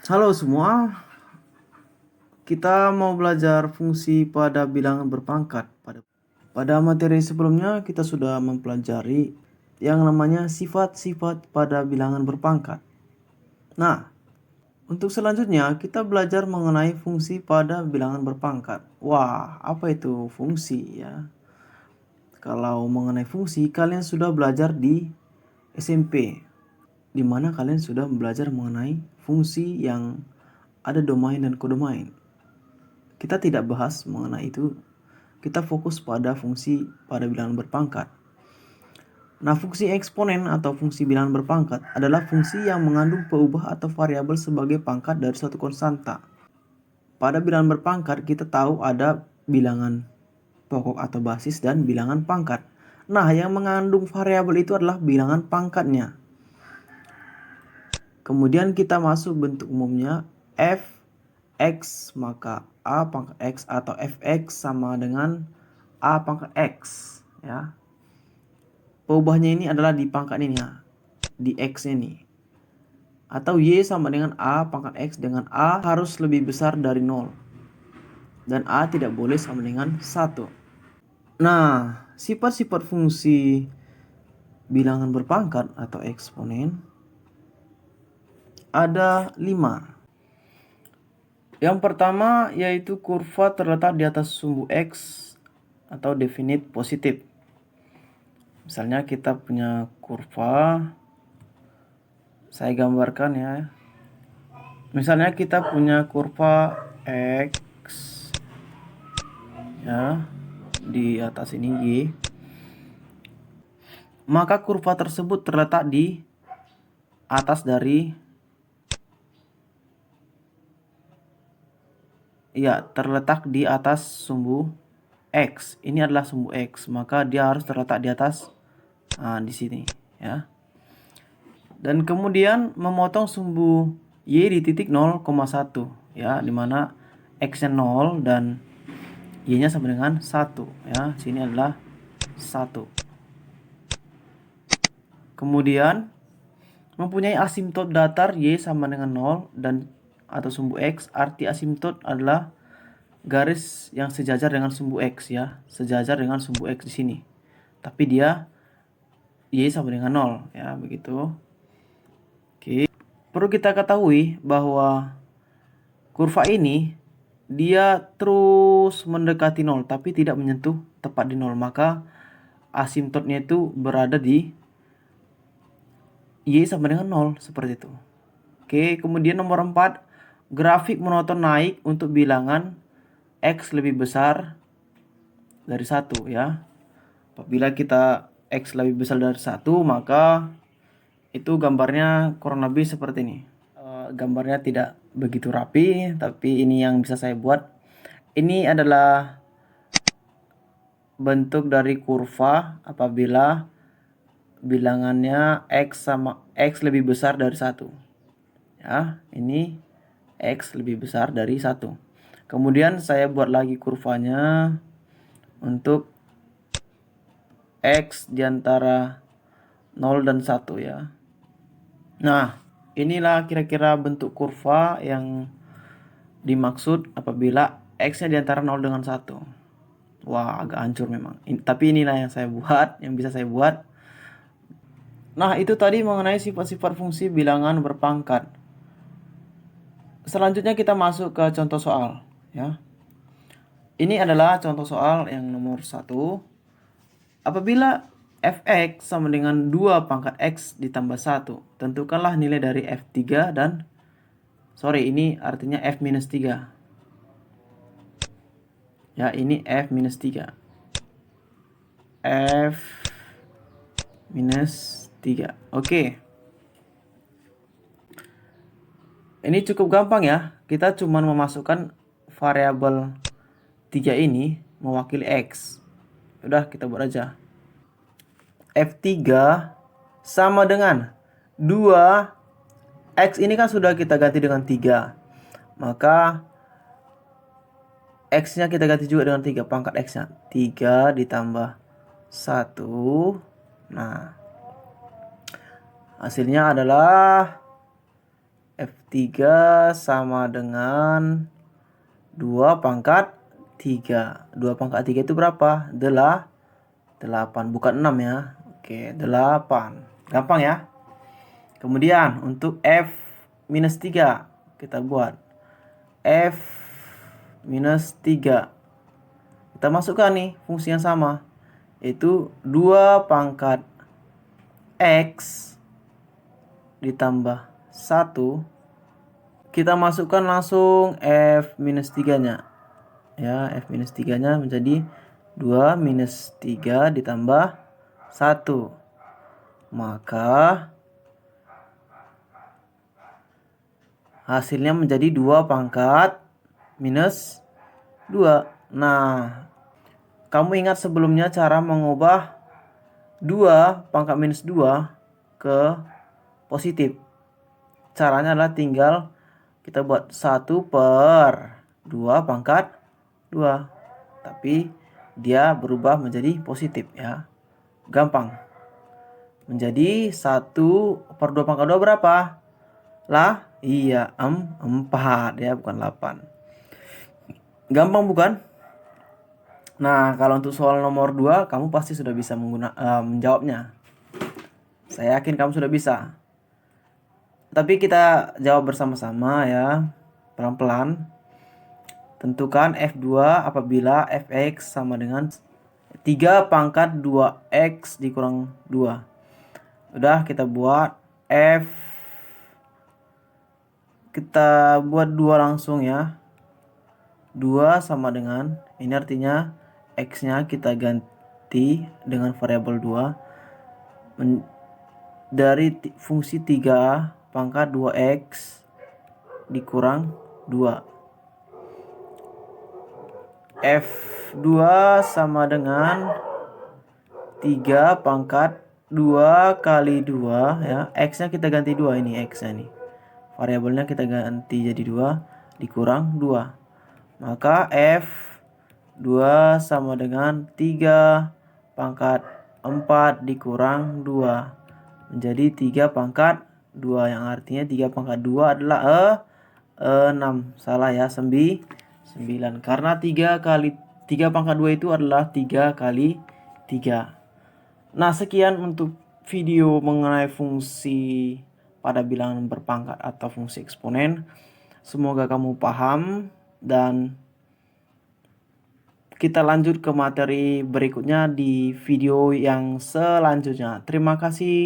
Halo semua, kita mau belajar fungsi pada bilangan berpangkat. Pada materi sebelumnya kita sudah mempelajari yang namanya sifat-sifat pada bilangan berpangkat. Nah, untuk selanjutnya kita belajar mengenai fungsi pada bilangan berpangkat. Wah, apa itu fungsi ya? Kalau mengenai fungsi, kalian sudah belajar di SMP, di mana kalian sudah belajar mengenai fungsi yang ada domain dan kodomain. Kita tidak bahas mengenai itu. Kita fokus pada fungsi pada bilangan berpangkat. Nah, fungsi eksponen atau fungsi bilangan berpangkat adalah fungsi yang mengandung peubah atau variabel sebagai pangkat dari suatu konstanta. Pada bilangan berpangkat kita tahu ada bilangan pokok atau basis dan bilangan pangkat. Nah, yang mengandung variabel itu adalah bilangan pangkatnya. Kemudian kita masuk bentuk umumnya f x, maka a pangkat x atau fx sama dengan a pangkat x ya. Peubahnya ini adalah di pangkat ini ya, di x ini. Atau y sama dengan a pangkat x dengan a harus lebih besar dari 0. Dan a tidak boleh sama dengan 1. Nah, sifat-sifat fungsi bilangan berpangkat atau eksponen ada 5. Yang pertama yaitu kurva terletak di atas sumbu x atau definite positif. Misalnya kita punya kurva, saya gambarkan ya. Misalnya kita punya kurva x ya, di atas ini y. Maka kurva tersebut terletak di atas dari terletak di atas sumbu x. Ini adalah sumbu x, maka dia harus terletak di atas di sini ya. Dan kemudian memotong sumbu y di titik 0,1 ya, dimana x-nya 0 dan y-nya sama dengan 1 ya. Sini adalah 1. Kemudian mempunyai asimtot datar y sama dengan 0 dan atau sumbu x. Arti asimtot adalah garis yang sejajar dengan sumbu x ya, sejajar dengan sumbu x di sini. Tapi dia y sama dengan 0 ya, begitu. Oke. Perlu kita ketahui bahwa kurva ini dia terus mendekati 0 tapi tidak menyentuh tepat di 0, maka asimtotnya itu berada di y sama dengan 0 seperti itu. Oke, kemudian nomor 4, grafik monoton naik untuk bilangan x lebih besar dari 1 ya. Apabila kita x lebih besar dari 1, maka itu gambarnya kurang lebih seperti ini. Gambarnya tidak begitu rapi, tapi ini yang bisa saya buat. Ini adalah bentuk dari kurva apabila bilangannya x sama x lebih besar dari 1. Ya, ini x lebih besar dari 1. Kemudian saya buat lagi kurvanya untuk x di antara 0 dan 1 ya. Nah, inilah kira-kira bentuk kurva yang dimaksud apabila x-nya di antara 0 dengan 1. Wah, agak hancur memang. Tapi inilah yang saya buat, yang bisa saya buat. Nah, itu tadi mengenai sifat-sifat fungsi bilangan berpangkat. Selanjutnya kita masuk ke contoh soal ya. Ini adalah contoh soal yang nomor 1. Apabila fx sama dengan 2 pangkat x ditambah 1, tentukanlah nilai dari f3 dan ini artinya f minus 3. Ya, ini f minus 3. F minus 3. Oke. Ini cukup gampang ya. Kita cuma memasukkan variabel 3 ini mewakili x. Udah, kita buat aja. F3 sama dengan 2. X ini kan sudah kita ganti dengan 3. Maka X-nya kita ganti juga dengan 3. Pangkat X-nya 3 ditambah 1. Nah, hasilnya adalah F3 sama dengan 2 pangkat 3. 2 pangkat 3 itu berapa? 8. Bukan 6 ya. Oke, 8. Gampang ya. Kemudian untuk F-3 kita buat F-3. Kita masukkan nih fungsi yang sama, yaitu 2 pangkat X ditambah 1. Kita masukkan langsung F-3 nya ya. F-3 nya menjadi 2 minus 3 ditambah 1, maka hasilnya menjadi 2 pangkat minus 2. Nah, kamu ingat sebelumnya cara mengubah 2 pangkat minus 2 ke positif. Caranya adalah tinggal kita buat 1 per 2 pangkat 2. Tapi dia berubah menjadi positif ya. Gampang. Menjadi 1 per 2 pangkat 2 berapa? Lah, iya, 4 ya, bukan 8. Gampang bukan? Nah, kalau untuk soal nomor 2, kamu pasti sudah bisa menjawabnya. Saya yakin kamu sudah bisa. Tapi kita jawab bersama-sama ya, pelan-pelan. Tentukan F2 apabila Fx sama dengan 3 pangkat 2x dikurang 2. Udah, kita buat kita buat 2 langsung ya. 2 sama dengan, ini artinya x-nya kita ganti dengan variabel 2. Dari fungsi 3 pangkat 2x dikurang 2. F2 sama dengan 3 pangkat 2 kali 2 ya. X-nya kita ganti 2, ini X-nya nih. Variabelnya kita ganti jadi 2 dikurang 2. Maka F2 sama dengan 3 pangkat 4 dikurang 2. Menjadi 3 pangkat 2, yang artinya 3 pangkat 2 adalah 6. Salah ya, 9. Karena 3 pangkat 2 itu adalah 3 kali 3. Nah, sekian untuk video mengenai fungsi pada bilangan berpangkat atau fungsi eksponen. Semoga kamu paham dan kita lanjut ke materi berikutnya di video yang selanjutnya. Terima kasih.